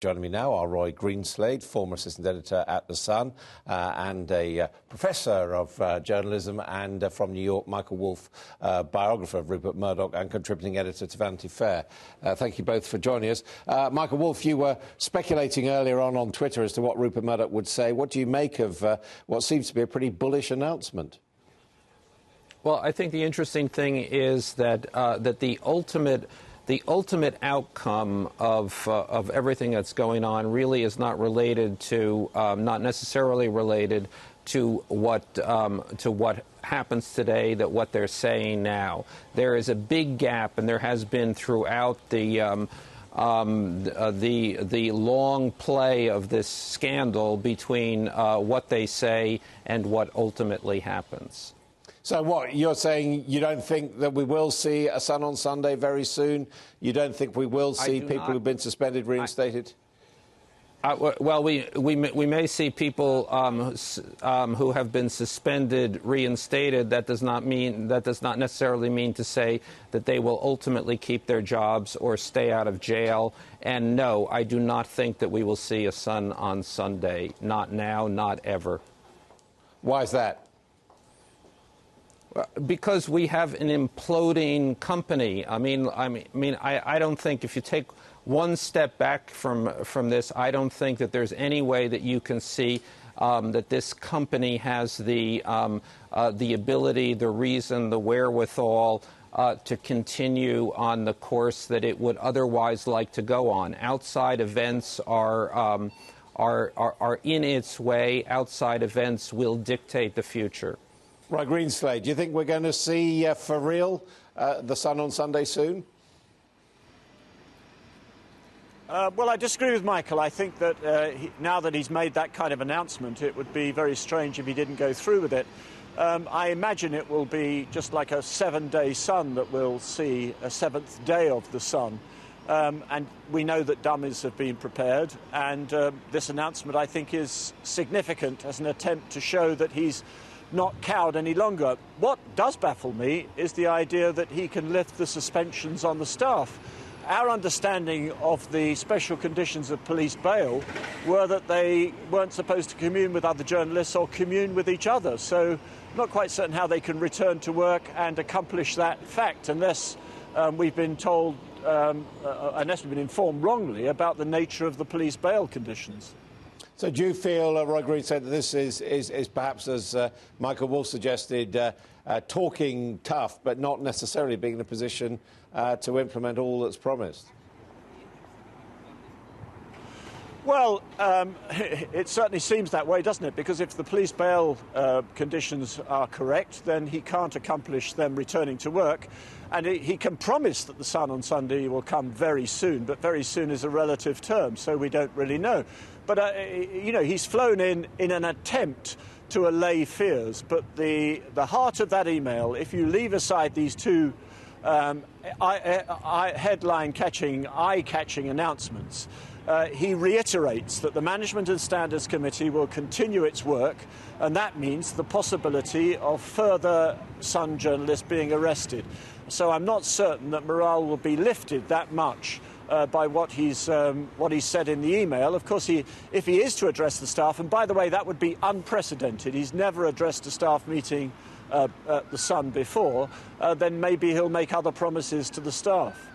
Joining me now are Roy Greenslade, former assistant editor at The Sun and a professor of journalism, and from New York, Michael Woolf, biographer of Rupert Murdoch and contributing editor to Vanity Fair. Thank you both for joining us. Michael Woolf, you were speculating earlier on Twitter as to what Rupert Murdoch would say. What do you make of what seems to be a pretty bullish announcement? Well, I think the interesting thing is that the ultimate outcome of everything that's going on really is not related to, not necessarily related to what happens today, that what they're saying now. There is a big gap, and there has been throughout the long play of this scandal between what they say and what ultimately happens. So what, you're saying you don't think that we will see a Sun on Sunday very soon? You don't think we will see people who've been suspended reinstated? Well, we may see people who have been suspended reinstated. That does not necessarily mean to say that they will ultimately keep their jobs or stay out of jail. And no, I do not think that we will see a Sun on Sunday. Not now, not ever. Why is that? Because we have an imploding company. I mean, I don't think, if you take one step back from this, I don't think that there's any way that you can see that this company has the ability, the reason, the wherewithal to continue on the course that it would otherwise like to go on. Outside events are in its way. Outside events will dictate the future. Right, Greenslade, do you think we're going to see, for real, the Sun on Sunday soon? Well, I disagree with Michael. I think that now that he's made that kind of announcement, it would be very strange if he didn't go through with it. I imagine it will be just like a 7-day Sun that we'll see a 7th day of the Sun. And we know that dummies have been prepared, and this announcement, I think, is significant as an attempt to show that he's not cowed any longer. What does baffle me is the idea that he can lift the suspensions on the staff. Our understanding of the special conditions of police bail were that they weren't supposed to commune with other journalists or commune with each other. So I'm not quite certain how they can return to work and accomplish that fact unless we've been told, unless we've been informed wrongly about the nature of the police bail conditions. So do you feel, Roy Green said, that this is perhaps, as Michael Woolf suggested, talking tough, but not necessarily being in a position to implement all that's promised? Well, it certainly seems that way, doesn't it? Because if the police bail conditions are correct, then he can't accomplish them returning to work. And he can promise that the Sun on Sunday will come very soon, but very soon is a relative term, so we don't really know. But, you know, he's flown in an attempt to allay fears. But the heart of that email, if you leave aside these two headline-catching, eye-catching announcements, he reiterates that the Management and Standards Committee will continue its work, and that means the possibility of further Sun journalists being arrested. So I'm not certain that morale will be lifted that much by what he's said in the email. Of course, if he is to address the staff, and by the way, that would be unprecedented. He's never addressed a staff meeting at the Sun before. Then maybe he'll make other promises to the staff.